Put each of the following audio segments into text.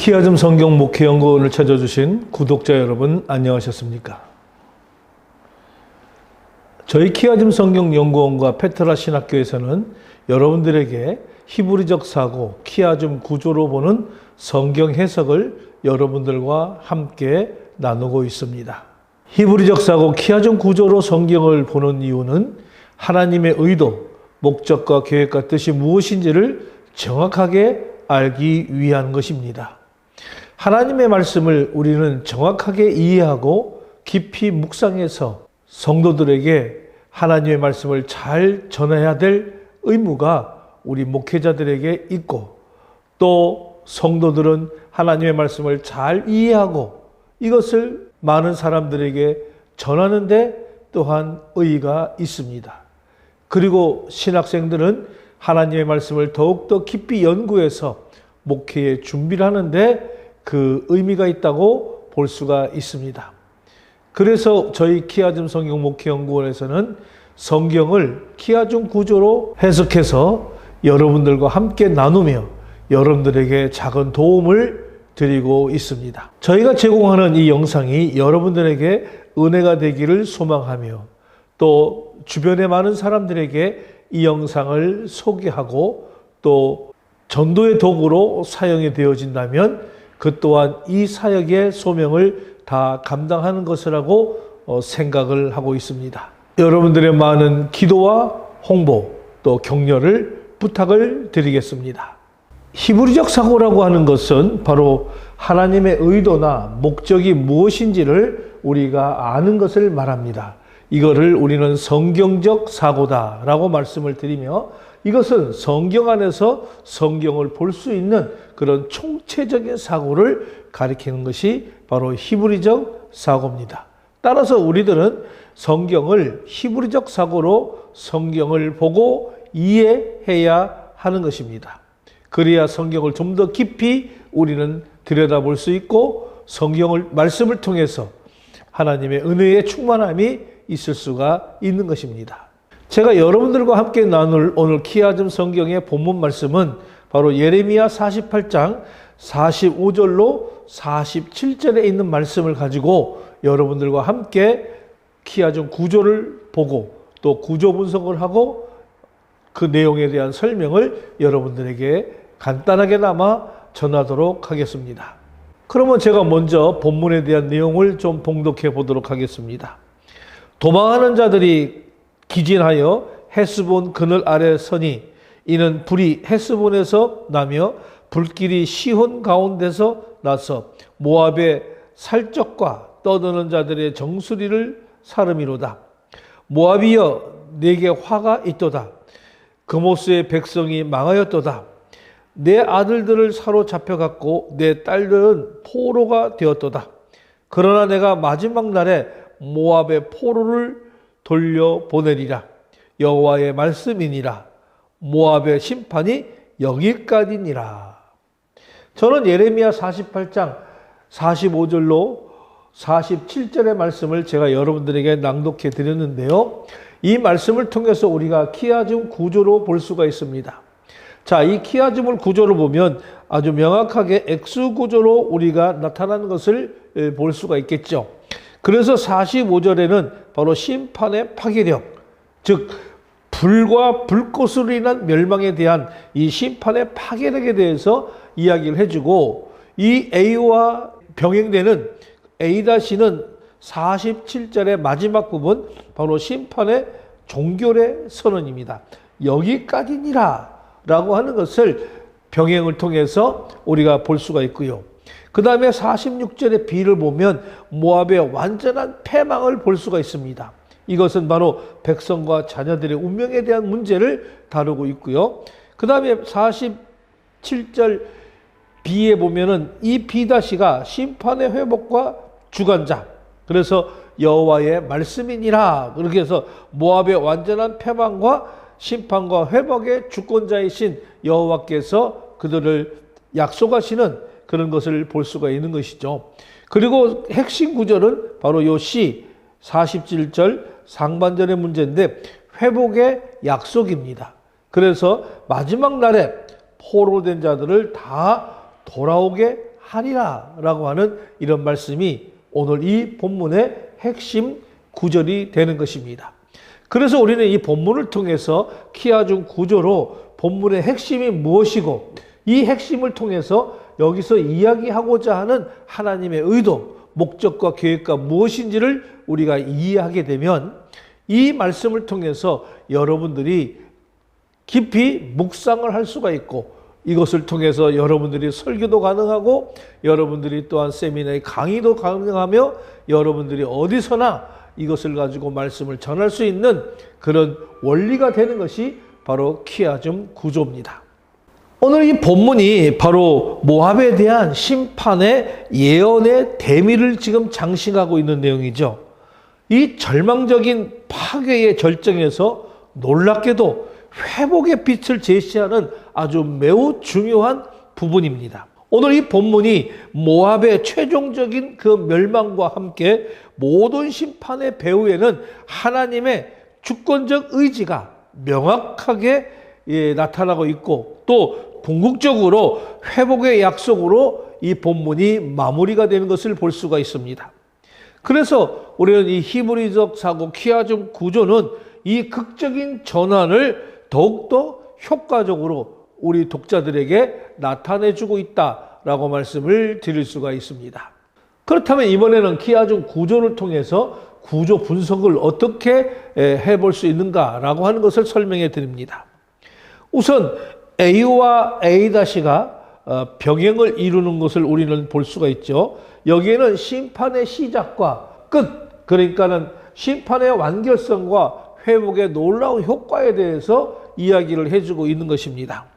키아즘 성경 목회연구원을 찾아주신 구독자 여러분 안녕하셨습니까? 저희 키아즘 성경 연구원과 페트라 신학교에서는 여러분들에게 히브리적 사고, 키아즘 구조로 보는 성경 해석을 여러분들과 함께 나누고 있습니다. 히브리적 사고, 키아즘 구조로 성경을 보는 이유는 하나님의 의도, 목적과 계획과 뜻이 무엇인지를 정확하게 알기 위한 것입니다. 하나님의 말씀을 우리는 정확하게 이해하고 깊이 묵상해서 성도들에게 하나님의 말씀을 잘 전해야 될 의무가 우리 목회자들에게 있고, 또 성도들은 하나님의 말씀을 잘 이해하고 이것을 많은 사람들에게 전하는데 또한 의의가 있습니다. 그리고 신학생들은 하나님의 말씀을 더욱더 깊이 연구해서 목회에 준비를 하는데 그 의미가 있다고 볼 수가 있습니다. 그래서 저희 키아즘 성경 목회연구원에서는 성경을 키아즘 구조로 해석해서 여러분들과 함께 나누며 여러분들에게 작은 도움을 드리고 있습니다. 저희가 제공하는 이 영상이 여러분들에게 은혜가 되기를 소망하며, 또 주변의 많은 사람들에게 이 영상을 소개하고 또 전도의 도구로 사용이 되어진다면 그 또한 이 사역의 소명을 다 감당하는 것이라고 생각을 하고 있습니다. 여러분들의 많은 기도와 홍보 또 격려를 부탁을 드리겠습니다. 히브리적 사고라고 하는 것은 바로 하나님의 의도나 목적이 무엇인지를 우리가 아는 것을 말합니다. 이거를 우리는 성경적 사고다라고 말씀을 드리며, 이것은 성경 안에서 성경을 볼 수 있는 그런 총체적인 사고를 가리키는 것이 바로 히브리적 사고입니다. 따라서 우리들은 성경을 히브리적 사고로 성경을 보고 이해해야 하는 것입니다. 그래야 성경을 좀 더 깊이 우리는 들여다볼 수 있고, 성경을 말씀을 통해서 하나님의 은혜의 충만함이 있을 수가 있는 것입니다. 제가 여러분들과 함께 나눌 오늘 키아즘 성경의 본문 말씀은 바로 예레미야 48장 45절로 47절에 있는 말씀을 가지고 여러분들과 함께 키아즘 구조를 보고 또 구조 분석을 하고 그 내용에 대한 설명을 여러분들에게 간단하게나마 전하도록 하겠습니다. 그러면 제가 먼저 본문에 대한 내용을 좀 봉독해 보도록 하겠습니다. 도망하는 자들이 기진하여 헤스본 그늘 아래 서니, 이는 불이 헤스본에서 나며 불길이 시혼 가운데서 나서 모압의 살적과 떠드는 자들의 정수리를 사름이로다. 모압이여, 내게 화가 있도다. 그모스의 백성이 망하였도다. 내 아들들을 사로잡혀갔고 내 딸들은 포로가 되었도다. 그러나 내가 마지막 날에 모압의 포로를 돌려보내리라. 여호와의 말씀이니라. 모압의 심판이 여기까지니라. 저는 예레미야 48장 45절로 47절의 말씀을 제가 여러분들에게 낭독해 드렸는데요. 이 말씀을 통해서 우리가 키아즘 구조로 볼 수가 있습니다. 자, 이 키아즘을 구조로 보면 아주 명확하게 X 구조로 우리가 나타나는 것을 볼 수가 있겠죠. 그래서 45절에는 바로 심판의 파괴력, 즉 불과 불꽃으로 인한 멸망에 대한 이 심판의 파괴력에 대해서 이야기를 해주고, 이 A와 병행되는 A-는 47절의 마지막 부분, 바로 심판의 종결의 선언입니다. 여기까지니라 라고 하는 것을 병행을 통해서 우리가 볼 수가 있고요. 그 다음에 46절의 B를 보면 모압의 완전한 패망을 볼 수가 있습니다. 이것은 바로 백성과 자녀들의 운명에 대한 문제를 다루고 있고요. 그 다음에 47절 B에 보면은 이 B-가 심판의 회복과 주관자, 그래서 여호와의 말씀이니라. 그렇게 해서 모압의 완전한 패망과 심판과 회복의 주권자이신 여호와께서 그들을 약속하시는 그런 것을 볼 수가 있는 것이죠. 그리고 핵심 구절은 바로 요 C 47절 상반절의 문제인데 회복의 약속입니다. 그래서 마지막 날에 포로된 자들을 다 돌아오게 하리라 라고 하는 이런 말씀이 오늘 이 본문의 핵심 구절이 되는 것입니다. 그래서 우리는 이 본문을 통해서 키아중 구조로 본문의 핵심이 무엇이고 이 핵심을 통해서 여기서 이야기하고자 하는 하나님의 의도, 목적과 계획과 무엇인지를 우리가 이해하게 되면 이 말씀을 통해서 여러분들이 깊이 묵상을 할 수가 있고 이것을 통해서 여러분들이 설교도 가능하고 여러분들이 또한 세미나의 강의도 가능하며 여러분들이 어디서나 이것을 가지고 말씀을 전할 수 있는 그런 원리가 되는 것이 바로 키아즘 구조입니다. 오늘 이 본문이 바로 모압에 대한 심판의 예언의 대미를 지금 장식하고 있는 내용이죠. 이 절망적인 파괴의 절정에서 놀랍게도 회복의 빛을 제시하는 아주 매우 중요한 부분입니다. 오늘 이 본문이 모압의 최종적인 그 멸망과 함께 모든 심판의 배후에는 하나님의 주권적 의지가 명확하게 나타나고 있고 또 궁극적으로 회복의 약속으로 이 본문이 마무리가 되는 것을 볼 수가 있습니다. 그래서 우리는 이 히브리적 사고 키아즘 구조는 이 극적인 전환을 더욱더 효과적으로 우리 독자들에게 나타내주고 있다라고 말씀을 드릴 수가 있습니다. 그렇다면 이번에는 키아즘 구조를 통해서 구조 분석을 어떻게 해볼 수 있는가라고 하는 것을 설명해 드립니다. 우선 A와 A-가 병행을 이루는 것을 우리는 볼 수가 있죠. 여기에는 심판의 시작과 끝, 그러니까는 심판의 완결성과 회복의 놀라운 효과에 대해서 이야기를 해주고 있는 것입니다.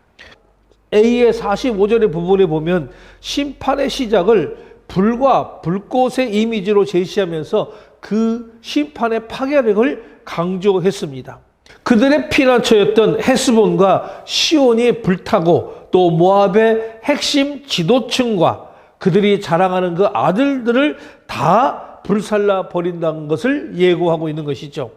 A의 45절의 부분에 보면 심판의 시작을 불과 불꽃의 이미지로 제시하면서 그 심판의 파괴력을 강조했습니다. 그들의 피난처였던 헤스본과 시온이 불타고 또 모압의 핵심 지도층과 그들이 자랑하는 그 아들들을 다 불살라 버린다는 것을 예고하고 있는 것이죠.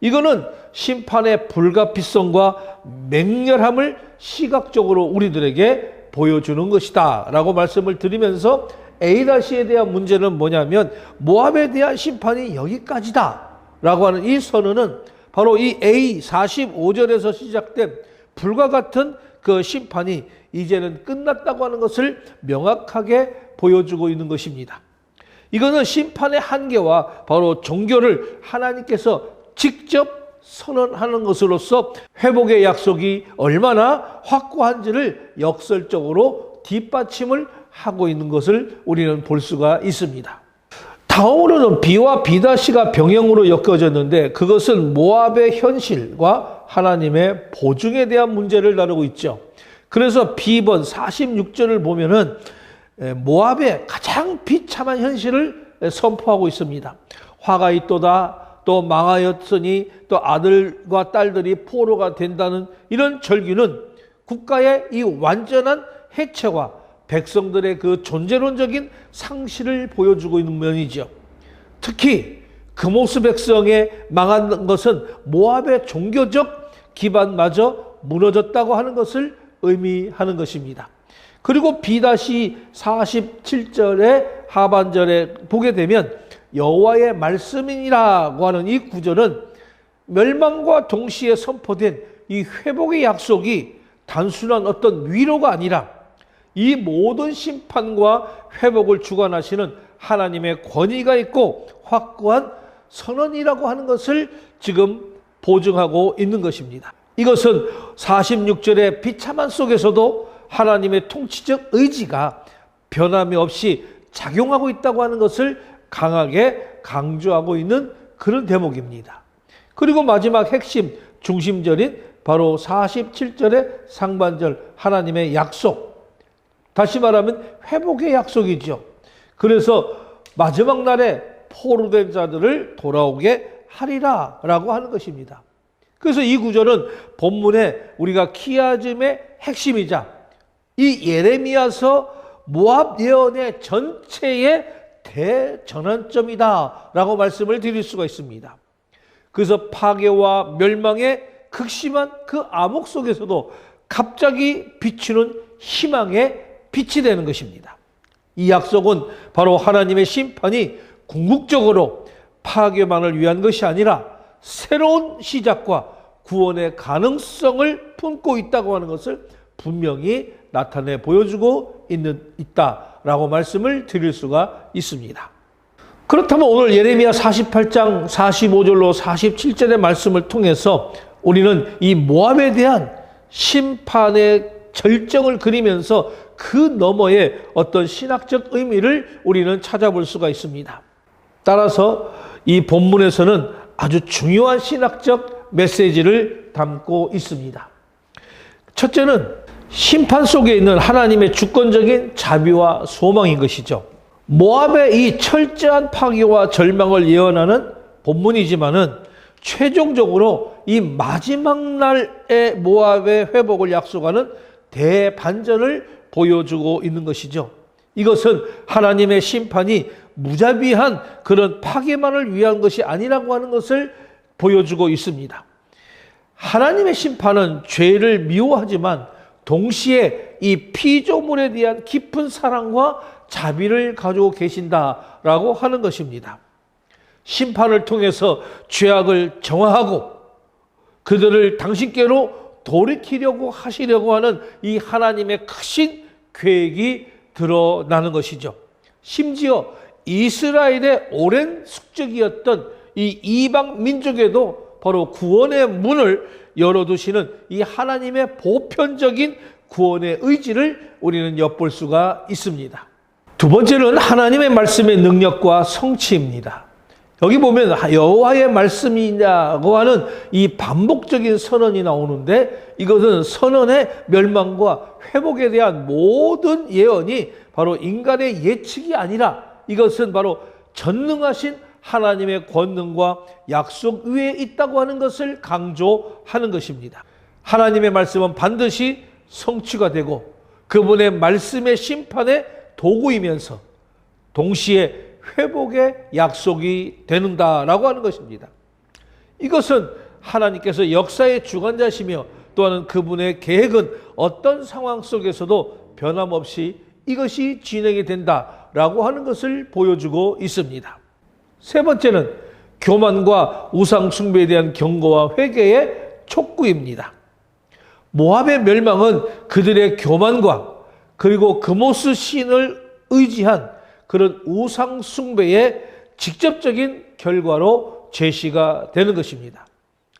이거는 심판의 불가피성과 맹렬함을 시각적으로 우리들에게 보여주는 것이다 라고 말씀을 드리면서 A-에 대한 문제는 뭐냐면 모압에 대한 심판이 여기까지다 라고 하는 이 선언은 바로 이 A 45절에서 시작된 불과 같은 그 심판이 이제는 끝났다고 하는 것을 명확하게 보여주고 있는 것입니다. 이거는 심판의 한계와 바로 종교를 하나님께서 직접 선언하는 것으로서 회복의 약속이 얼마나 확고한지를 역설적으로 뒷받침을 하고 있는 것을 우리는 볼 수가 있습니다. 다음으로는 B와 B-가 병행으로 엮여졌는데 그것은 모압의 현실과 하나님의 보증에 대한 문제를 다루고 있죠. 그래서 B번 46절을 보면은 모압의 가장 비참한 현실을 선포하고 있습니다. 화가 있도다, 또 망하였으니 또 아들과 딸들이 포로가 된다는 이런 절규는 국가의 이 완전한 해체와 백성들의 그 존재론적인 상실을 보여주고 있는 면이죠. 특히 그모스 백성의 망한 것은 모압의 종교적 기반마저 무너졌다고 하는 것을 의미하는 것입니다. 그리고 B-47절의 하반절에 보게 되면 여호와의 말씀이라고 하는 이 구절은 멸망과 동시에 선포된 이 회복의 약속이 단순한 어떤 위로가 아니라 이 모든 심판과 회복을 주관하시는 하나님의 권위가 있고 확고한 선언이라고 하는 것을 지금 보증하고 있는 것입니다. 이것은 46절의 비참한 속에서도 하나님의 통치적 의지가 변함이 없이 작용하고 있다고 하는 것을 강하게 강조하고 있는 그런 대목입니다. 그리고 마지막 핵심 중심절인 바로 47절의 상반절 하나님의 약속, 다시 말하면 회복의 약속이죠. 그래서 마지막 날에 포로된 자들을 돌아오게 하리라 라고 하는 것입니다. 그래서 이 구절은 본문에 우리가 키아즘의 핵심이자 이 예레미야서 모압 예언의 전체의 대전환점이다 라고 말씀을 드릴 수가 있습니다. 그래서 파괴와 멸망의 극심한 그 암흑 속에서도 갑자기 비추는 희망의 빛이 되는 것입니다. 이 약속은 바로 하나님의 심판이 궁극적으로 파괴만을 위한 것이 아니라 새로운 시작과 구원의 가능성을 품고 있다고 하는 것을 분명히 나타내 보여주고 있다라고 말씀을 드릴 수가 있습니다. 그렇다면 오늘 예레미야 48장 45절로 47절의 말씀을 통해서 우리는 이 모압에 대한 심판의 절정을 그리면서 그 너머의 어떤 신학적 의미를 우리는 찾아볼 수가 있습니다. 따라서 이 본문에서는 아주 중요한 신학적 메시지를 담고 있습니다. 첫째는 심판 속에 있는 하나님의 주권적인 자비와 소망인 것이죠. 모압의 이 철저한 파괴와 절망을 예언하는 본문이지만은 최종적으로 이 마지막 날의 모압의 회복을 약속하는 대반전을 보여주고 있는 것이죠. 이것은 하나님의 심판이 무자비한 그런 파괴만을 위한 것이 아니라고 하는 것을 보여주고 있습니다. 하나님의 심판은 죄를 미워하지만 동시에 이 피조물에 대한 깊은 사랑과 자비를 가지고 계신다라고 하는 것입니다. 심판을 통해서 죄악을 정화하고 그들을 당신께로 돌이키려고 하시려고 하는 이 하나님의 크신 계획이 드러나는 것이죠. 심지어 이스라엘의 오랜 숙적이었던 이 이방 민족에도 바로 구원의 문을 열어두시는 이 하나님의 보편적인 구원의 의지를 우리는 엿볼 수가 있습니다. 두 번째는 하나님의 말씀의 능력과 성취입니다. 여기 보면 여호와의 말씀이냐고 하는 이 반복적인 선언이 나오는데 이것은 선언의 멸망과 회복에 대한 모든 예언이 바로 인간의 예측이 아니라 이것은 바로 전능하신 하나님의 권능과 약속 위에 있다고 하는 것을 강조하는 것입니다. 하나님의 말씀은 반드시 성취가 되고 그분의 말씀의 심판의 도구이면서 동시에 회복의 약속이 되는다라고 하는 것입니다. 이것은 하나님께서 역사의 주관자시며 또한 그분의 계획은 어떤 상황 속에서도 변함없이 이것이 진행이 된다라고 하는 것을 보여주고 있습니다. 세 번째는 교만과 우상 숭배에 대한 경고와 회개의 촉구입니다. 모압의 멸망은 그들의 교만과 그리고 그모스 신을 의지한 그런 우상 숭배의 직접적인 결과로 제시가 되는 것입니다.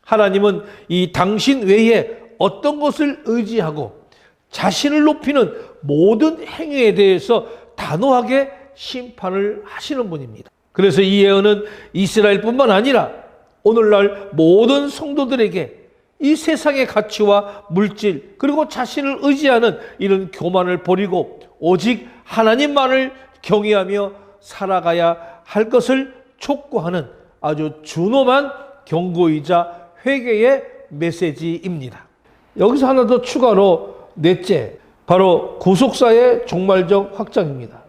하나님은 이 당신 외에 어떤 것을 의지하고 자신을 높이는 모든 행위에 대해서 단호하게 심판을 하시는 분입니다. 그래서 이 예언은 이스라엘뿐만 아니라 오늘날 모든 성도들에게 이 세상의 가치와 물질 그리고 자신을 의지하는 이런 교만을 버리고 오직 하나님만을 경외하며 살아가야 할 것을 촉구하는 아주 준엄한 경고이자 회개의 메시지입니다. 여기서 하나 더 추가로 넷째, 바로 구속사의 종말적 확장입니다.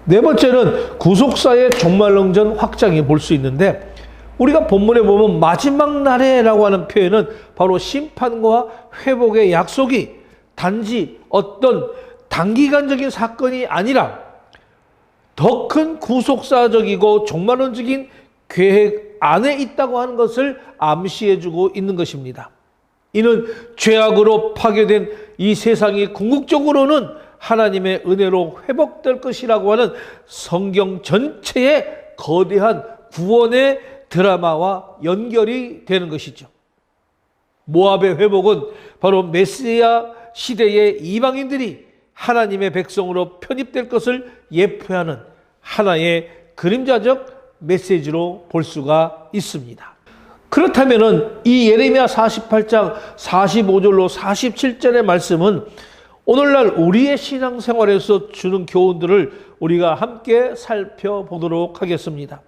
네 번째는 구속사의 종말론전 확장이 볼 수 있는데 우리가 본문에 보면 마지막 날에라고 하는 표현은 바로 심판과 회복의 약속이 단지 어떤 단기간적인 사건이 아니라 더 큰 구속사적이고 종말론적인 계획 안에 있다고 하는 것을 암시해주고 있는 것입니다. 이는 죄악으로 파괴된 이 세상이 궁극적으로는 하나님의 은혜로 회복될 것이라고 하는 성경 전체의 거대한 구원의 드라마와 연결이 되는 것이죠. 모압의 회복은 바로 메시아 시대의 이방인들이 하나님의 백성으로 편입될 것을 예표하는 하나의 그림자적 메시지로 볼 수가 있습니다. 그렇다면 이 예레미야 48장 45절로 47절의 말씀은 오늘날 우리의 신앙생활에서 주는 교훈들을 우리가 함께 살펴보도록 하겠습니다.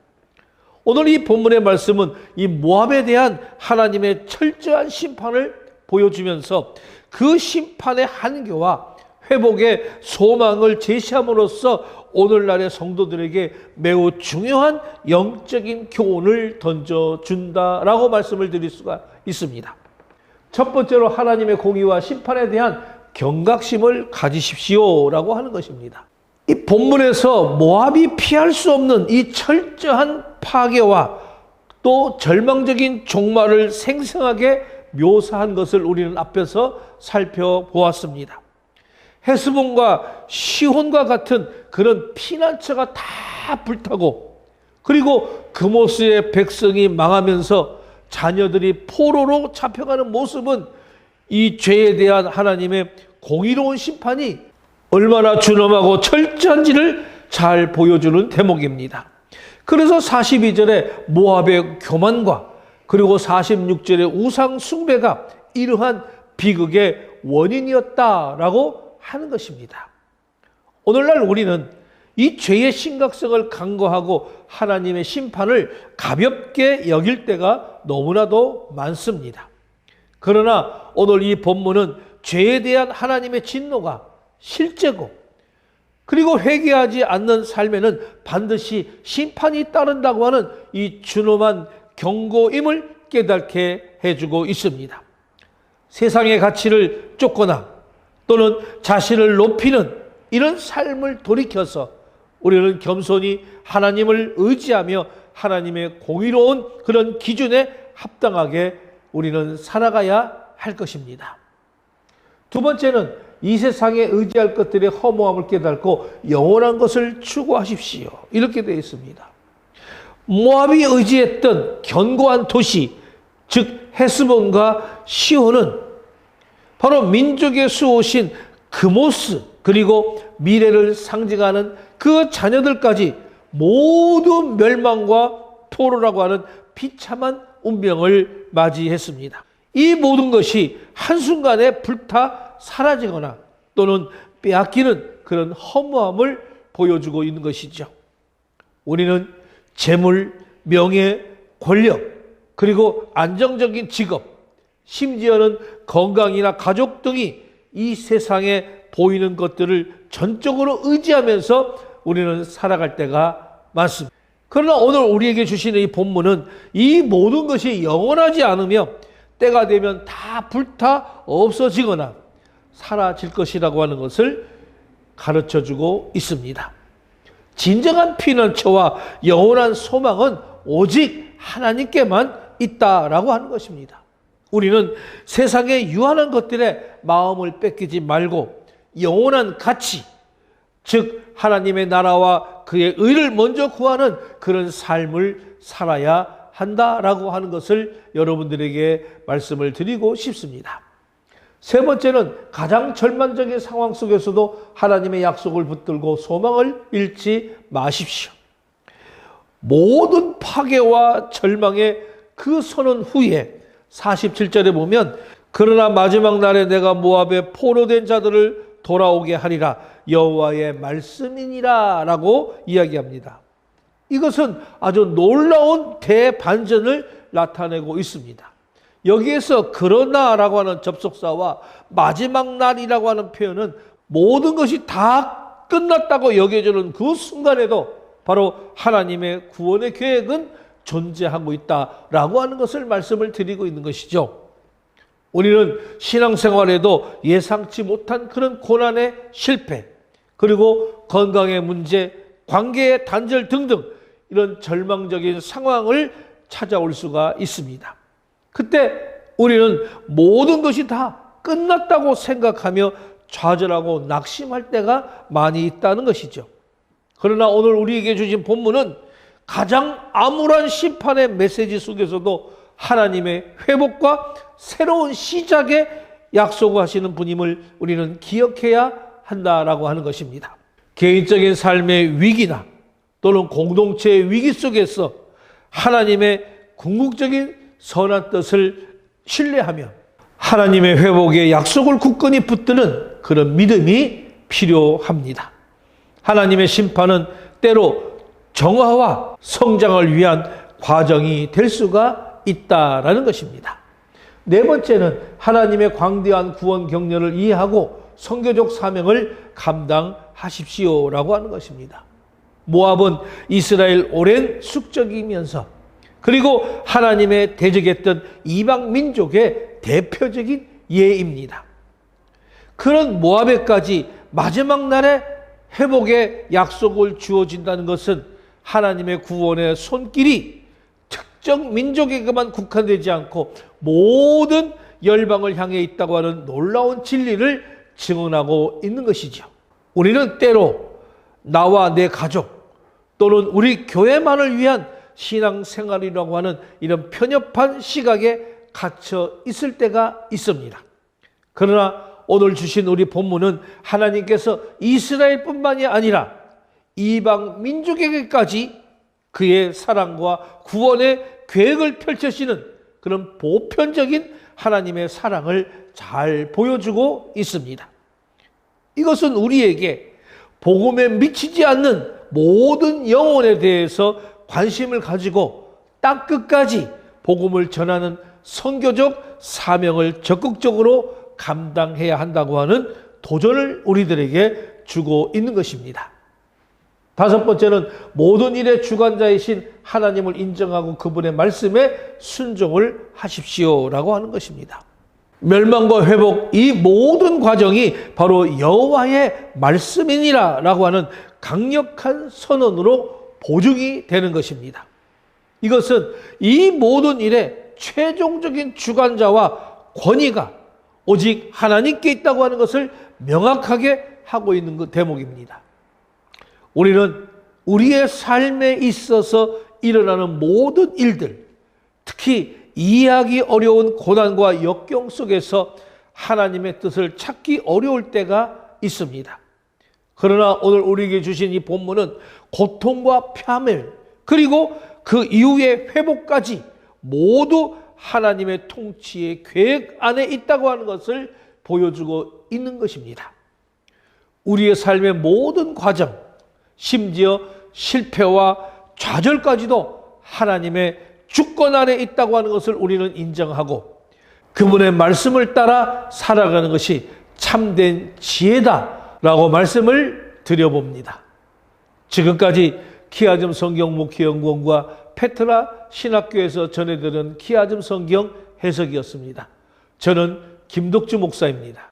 오늘 이 본문의 말씀은 이 모압에 대한 하나님의 철저한 심판을 보여주면서 그 심판의 한계와 회복의 소망을 제시함으로써 오늘날의 성도들에게 매우 중요한 영적인 교훈을 던져준다라고 말씀을 드릴 수가 있습니다. 첫 번째로 하나님의 공의와 심판에 대한 경각심을 가지십시오라고 하는 것입니다. 이 본문에서 모압이 피할 수 없는 이 철저한 파괴와 또 절망적인 종말을 생생하게 묘사한 것을 우리는 앞에서 살펴보았습니다. 헤스본과 시혼과 같은 그런 피난처가 다 불타고, 그리고 그모스의 백성이 망하면서 자녀들이 포로로 잡혀가는 모습은 이 죄에 대한 하나님의 공의로운 심판이 얼마나 준엄하고 철저한지를 잘 보여주는 대목입니다. 그래서 42절에 모압의 교만과 그리고 46절의 우상 숭배가 이러한 비극의 원인이었다라고 하는 것입니다. 오늘날 우리는 이 죄의 심각성을 간과하고 하나님의 심판을 가볍게 여길 때가 너무나도 많습니다. 그러나 오늘 이 본문은 죄에 대한 하나님의 진노가 실제고, 그리고 회개하지 않는 삶에는 반드시 심판이 따른다고 하는 이 준엄한 경고임을 깨닫게 해주고 있습니다. 세상의 가치를 쫓거나 또는 자신을 높이는 이런 삶을 돌이켜서 우리는 겸손히 하나님을 의지하며 하나님의 공의로운 그런 기준에 합당하게 우리는 살아가야 할 것입니다. 두 번째는 이 세상에 의지할 것들의 허무함을 깨닫고 영원한 것을 추구하십시오. 이렇게 되어 있습니다. 모압이 의지했던 견고한 도시, 즉 헤스본과 시혼은 바로 민족의 수호신 그모스, 그리고 미래를 상징하는 그 자녀들까지 모두 멸망과 포로라고 하는 비참한 운명을 맞이했습니다. 이 모든 것이 한순간에 불타 사라지거나 또는 빼앗기는 그런 허무함을 보여주고 있는 것이죠. 우리는 재물, 명예, 권력, 그리고 안정적인 직업, 심지어는 건강이나 가족 등이 이 세상에 보이는 것들을 전적으로 의지하면서 우리는 살아갈 때가 많습니다. 그러나 오늘 우리에게 주시는 이 본문은 이 모든 것이 영원하지 않으며 때가 되면 다 불타 없어지거나 사라질 것이라고 하는 것을 가르쳐주고 있습니다. 진정한 피난처와 영원한 소망은 오직 하나님께만 있다라고 하는 것입니다. 우리는 세상의 유한한 것들에 마음을 뺏기지 말고 영원한 가치, 즉 하나님의 나라와 그의 의를 먼저 구하는 그런 삶을 살아야 한다라고 하는 것을 여러분들에게 말씀을 드리고 싶습니다. 세 번째는 가장 절망적인 상황 속에서도 하나님의 약속을 붙들고 소망을 잃지 마십시오. 모든 파괴와 절망의 그 선언 후에 47절에 보면 그러나 마지막 날에 내가 모압의 포로된 자들을 돌아오게 하리라 여호와의 말씀이니라 라고 이야기합니다. 이것은 아주 놀라운 대반전을 나타내고 있습니다. 여기에서 그러나라고 하는 접속사와 마지막 날이라고 하는 표현은 모든 것이 다 끝났다고 여겨지는 그 순간에도 바로 하나님의 구원의 계획은 존재하고 있다라고 하는 것을 말씀을 드리고 있는 것이죠. 우리는 신앙생활에도 예상치 못한 그런 고난의 실패, 그리고 건강의 문제, 관계의 단절 등등 이런 절망적인 상황을 찾아올 수가 있습니다. 그때 우리는 모든 것이 다 끝났다고 생각하며 좌절하고 낙심할 때가 많이 있다는 것이죠. 그러나 오늘 우리에게 주신 본문은 가장 암울한 심판의 메시지 속에서도 하나님의 회복과 새로운 시작의 약속하시는 분임을 우리는 기억해야 한다라고 하는 것입니다. 개인적인 삶의 위기나 또는 공동체의 위기 속에서 하나님의 궁극적인 선한 뜻을 신뢰하며 하나님의 회복의 약속을 굳건히 붙드는 그런 믿음이 필요합니다. 하나님의 심판은 때로 정화와 성장을 위한 과정이 될 수가 있다라는 것입니다. 네 번째는 하나님의 광대한 구원 경륜을 이해하고 선교적 사명을 감당하십시오라고 하는 것입니다. 모압은 이스라엘 오랜 숙적이면서 그리고 하나님의 대적했던 이방 민족의 대표적인 예입니다. 그런 모압에까지 마지막 날에 회복의 약속을 주어진다는 것은 하나님의 구원의 손길이 특정 민족에게만 국한되지 않고 모든 열방을 향해 있다고 하는 놀라운 진리를 증언하고 있는 것이죠. 우리는 때로 나와 내 가족 또는 우리 교회만을 위한 신앙생활이라고 하는 이런 편협한 시각에 갇혀 있을 때가 있습니다. 그러나 오늘 주신 우리 본문은 하나님께서 이스라엘뿐만이 아니라 이방 민족에게까지 그의 사랑과 구원의 계획을 펼치시는 그런 보편적인 하나님의 사랑을 잘 보여주고 있습니다. 이것은 우리에게 복음에 미치지 않는 모든 영혼에 대해서 관심을 가지고 땅끝까지 복음을 전하는 선교적 사명을 적극적으로 감당해야 한다고 하는 도전을 우리들에게 주고 있는 것입니다. 다섯 번째는 모든 일의 주관자이신 하나님을 인정하고 그분의 말씀에 순종을 하십시오라고 하는 것입니다. 멸망과 회복, 이 모든 과정이 바로 여호와의 말씀이니라라고 하는 강력한 선언으로 보증이 되는 것입니다. 이것은 이 모든 일의 최종적인 주관자와 권위가 오직 하나님께 있다고 하는 것을 명확하게 하고 있는 그 대목입니다. 우리는 우리의 삶에 있어서 일어나는 모든 일들, 특히 이해하기 어려운 고난과 역경 속에서 하나님의 뜻을 찾기 어려울 때가 있습니다. 그러나 오늘 우리에게 주신 이 본문은 고통과 파멸 그리고 그 이후의 회복까지 모두 하나님의 통치의 계획 안에 있다고 하는 것을 보여주고 있는 것입니다. 우리의 삶의 모든 과정, 심지어 실패와 좌절까지도 하나님의 주권 안에 있다고 하는 것을 우리는 인정하고 그분의 말씀을 따라 살아가는 것이 참된 지혜다라고 말씀을 드려봅니다. 지금까지 키아즘 성경 목회연구원과 페트라 신학교에서 전해드린 키아즘 성경 해석이었습니다. 저는 김덕주 목사입니다.